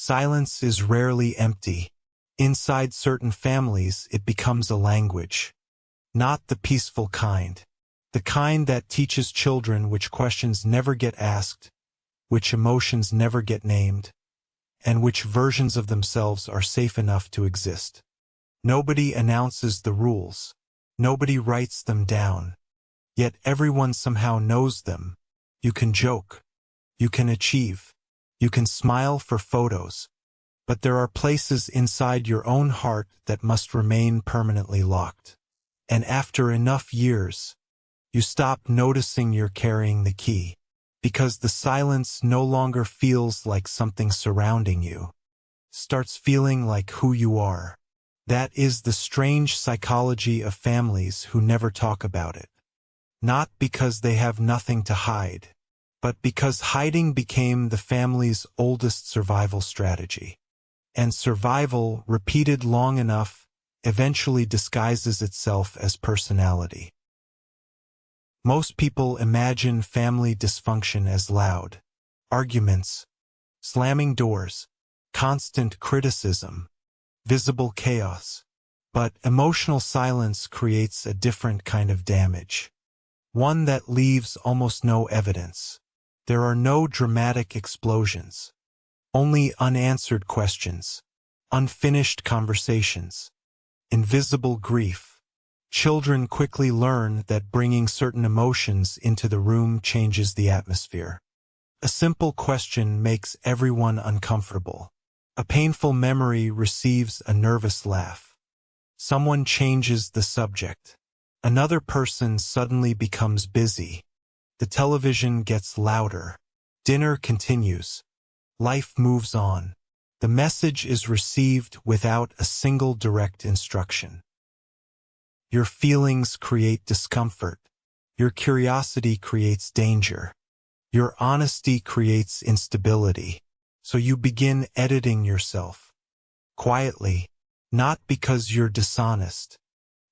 Silence is rarely empty. Inside certain families, it becomes a language. Not the peaceful kind. The kind that teaches children which questions never get asked, which emotions never get named, and which versions of themselves are safe enough to exist. Nobody announces the rules. Nobody writes them down. Yet everyone somehow knows them. You can joke. You can achieve. You can smile for photos. But there are places inside your own heart that must remain permanently locked. And after enough years, you stop noticing you're carrying the key, because the silence no longer feels like something surrounding you. Starts feeling like who you are. That is the strange psychology of families who never talk about it. Not because they have nothing to hide, but because hiding became the family's oldest survival strategy. And survival, repeated long enough, eventually disguises itself as personality. Most people imagine family dysfunction as loud arguments, slamming doors, constant criticism, visible chaos. But emotional silence creates a different kind of damage. One that leaves almost no evidence. There are no dramatic explosions. Only unanswered questions, unfinished conversations, invisible grief. Children quickly learn that bringing certain emotions into the room changes the atmosphere. A simple question makes everyone uncomfortable. A painful memory receives a nervous laugh. Someone changes the subject. Another person suddenly becomes busy. The television gets louder. Dinner continues. Life moves on. The message is received without a single direct instruction. Your feelings create discomfort. Your curiosity creates danger. Your honesty creates instability. So you begin editing yourself. Quietly. Not because you're dishonest.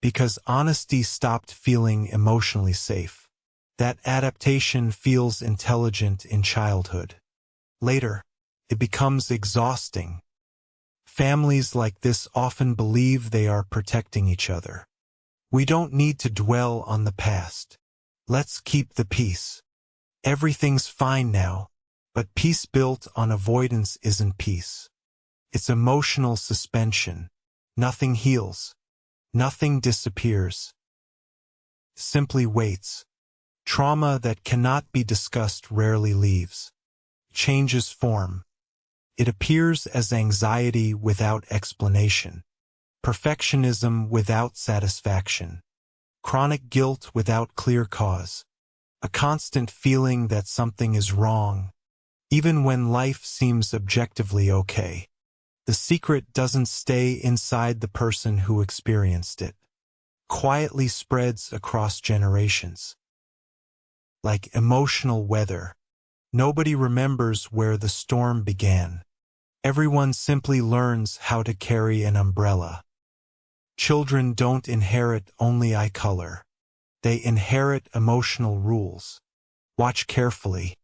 Because honesty stopped feeling emotionally safe. That adaptation feels intelligent in childhood. Later, it becomes exhausting. Families like this often believe they are protecting each other. We don't need to dwell on the past. Let's keep the peace. Everything's fine now, but peace built on avoidance isn't peace. It's emotional suspension. Nothing heals. Nothing disappears. Simply waits. Trauma that cannot be discussed rarely leaves. Changes form. It appears as anxiety without explanation, perfectionism without satisfaction, chronic guilt without clear cause, a constant feeling that something is wrong, even when life seems objectively okay. The secret doesn't stay inside the person who experienced it. Quietly spreads across generations. Like emotional weather. Nobody remembers where the storm began. Everyone simply learns how to carry an umbrella. Children don't inherit only eye color. They inherit emotional rules. Watch carefully.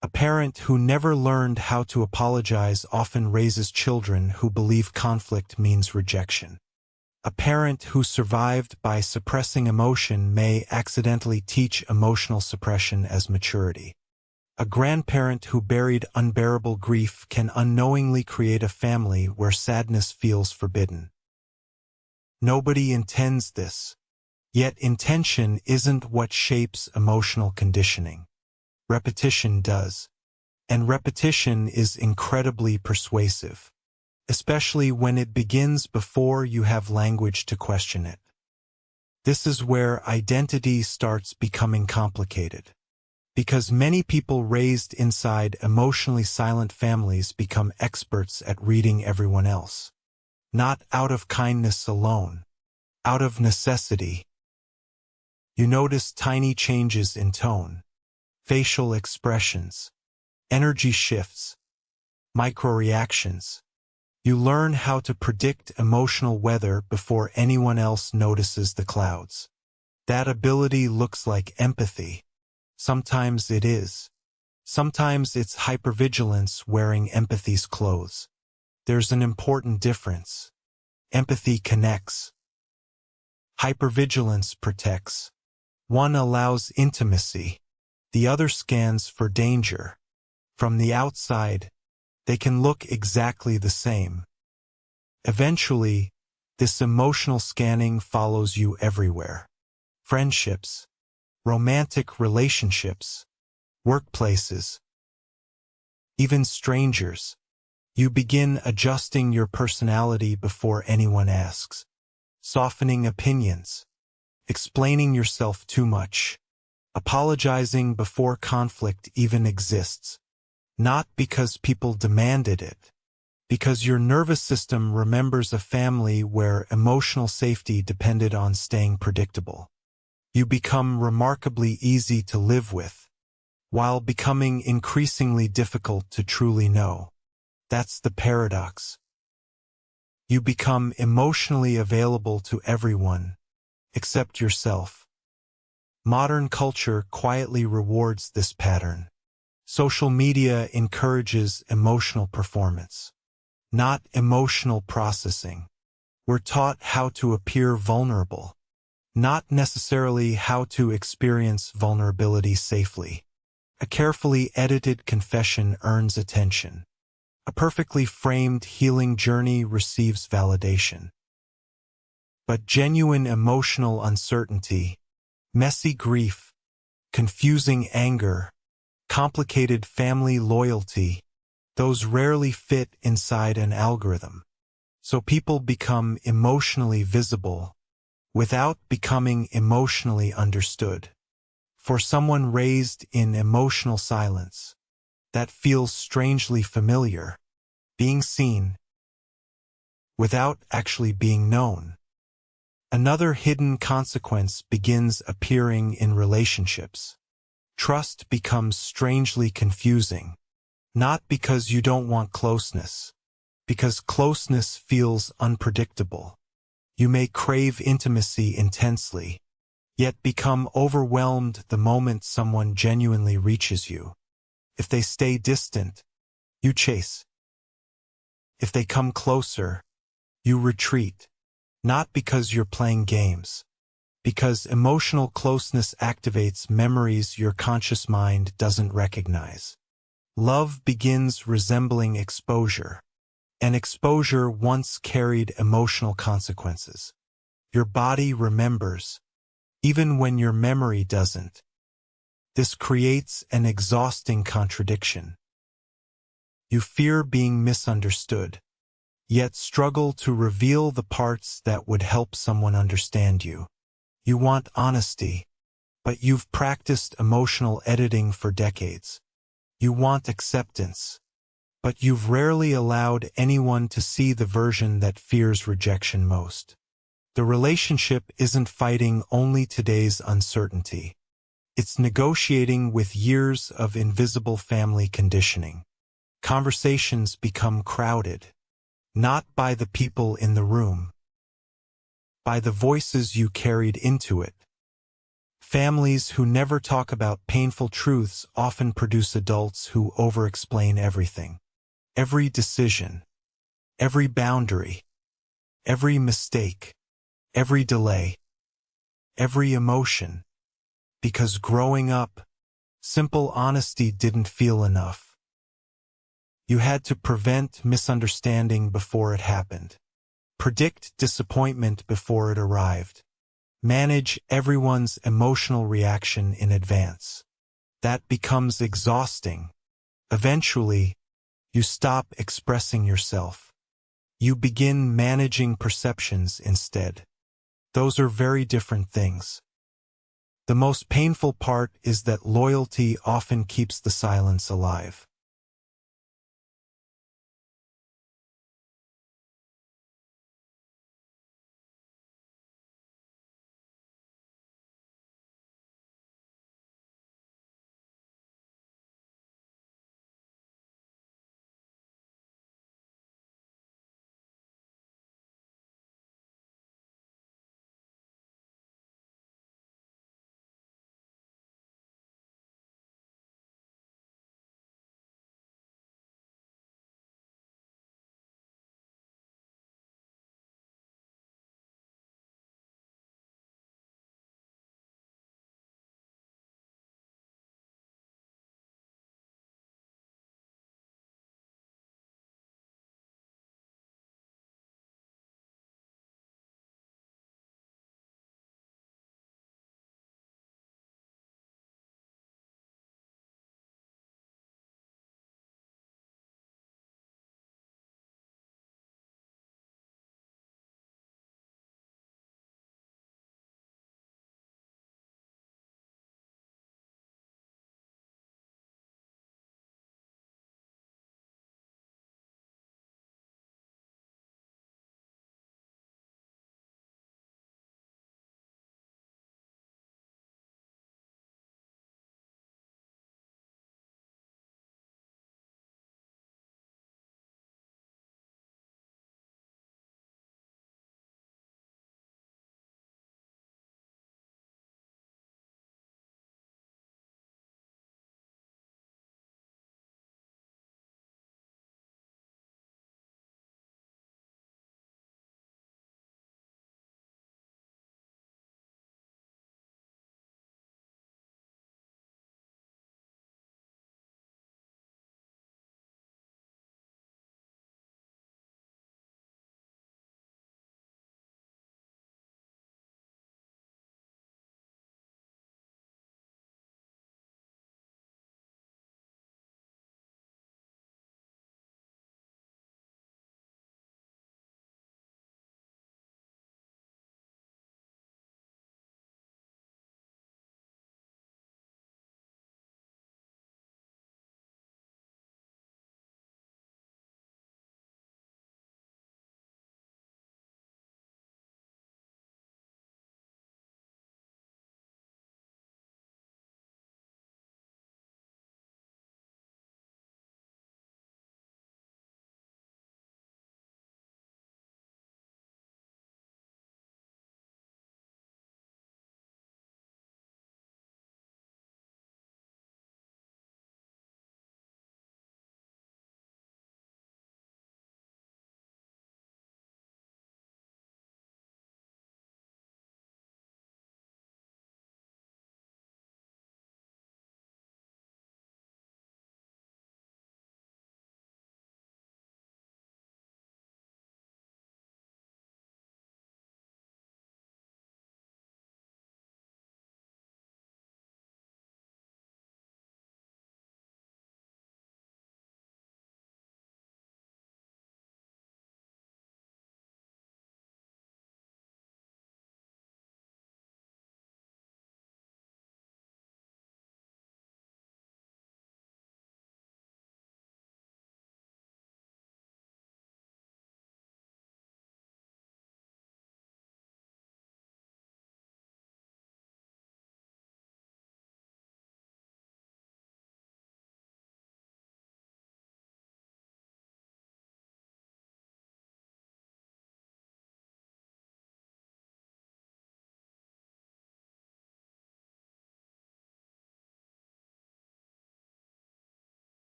A parent who never learned how to apologize often raises children who believe conflict means rejection. A parent who survived by suppressing emotion may accidentally teach emotional suppression as maturity. A grandparent who buried unbearable grief can unknowingly create a family where sadness feels forbidden. Nobody intends this. Yet intention isn't what shapes emotional conditioning. Repetition does. And repetition is incredibly persuasive, especially when it begins before you have language to question it. This is where identity starts becoming complicated. Because many people raised inside emotionally silent families become experts at reading everyone else. Not out of kindness alone. Out of necessity. You notice tiny changes in tone, facial expressions, energy shifts, micro-reactions. You learn how to predict emotional weather before anyone else notices the clouds. That ability looks like empathy. Sometimes it is. Sometimes it's hypervigilance wearing empathy's clothes. There's an important difference. Empathy connects. Hypervigilance protects. One allows intimacy. The other scans for danger. From the outside, they can look exactly the same. Eventually, this emotional scanning follows you everywhere. Friendships, romantic relationships, workplaces, even strangers. You begin adjusting your personality before anyone asks, softening opinions, explaining yourself too much, apologizing before conflict even exists. Not because people demanded it, because your nervous system remembers a family where emotional safety depended on staying predictable. You become remarkably easy to live with, while becoming increasingly difficult to truly know. That's the paradox. You become emotionally available to everyone, except yourself. Modern culture quietly rewards this pattern. Social media encourages emotional performance, not emotional processing. We're taught how to appear vulnerable, not necessarily how to experience vulnerability safely. A carefully edited confession earns attention. A perfectly framed healing journey receives validation. But genuine emotional uncertainty, messy grief, confusing anger, complicated family loyalty, those rarely fit inside an algorithm. So people become emotionally visible without becoming emotionally understood. For someone raised in emotional silence, that feels strangely familiar, being seen without actually being known. Another hidden consequence begins appearing in relationships. Trust becomes strangely confusing, not because you don't want closeness, because closeness feels unpredictable. You may crave intimacy intensely, yet become overwhelmed the moment someone genuinely reaches you. If they stay distant, you chase. If they come closer, you retreat. Not because you're playing games, because emotional closeness activates memories your conscious mind doesn't recognize. Love begins resembling exposure, and exposure once carried emotional consequences. Your body remembers, even when your memory doesn't. This creates an exhausting contradiction. You fear being misunderstood, yet struggle to reveal the parts that would help someone understand you. You want honesty, but you've practiced emotional editing for decades. You want acceptance, but you've rarely allowed anyone to see the version that fears rejection most. The relationship isn't fighting only today's uncertainty. It's negotiating with years of invisible family conditioning. Conversations become crowded, not by the people in the room, by the voices you carried into it. Families who never talk about painful truths often produce adults who over-explain everything. Every decision, every boundary, every mistake, every delay, every emotion. Because growing up, simple honesty didn't feel enough. You had to prevent misunderstanding before it happened. Predict disappointment before it arrived. Manage everyone's emotional reaction in advance. That becomes exhausting. Eventually, you stop expressing yourself. You begin managing perceptions instead. Those are very different things. The most painful part is that loyalty often keeps the silence alive.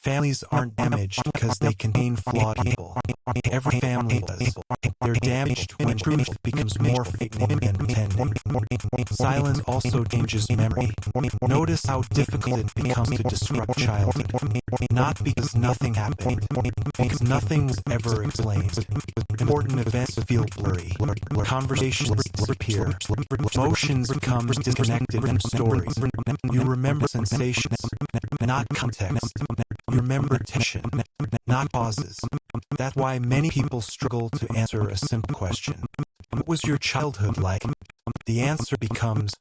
Families aren't damaged because they contain flawed people. Every family does. They're damaged when truth becomes more frightening than pretending. Silence also changes memory. Notice how difficult it becomes to disrupt childhood. Not because nothing happened, because nothing was ever explained. Important events feel blurry. Conversations disappear. Emotions become disconnected from stories. You remember sensations, not context. You remember tension, not pauses. That's why many people struggle to answer a simple question. What was your childhood like? The answer becomes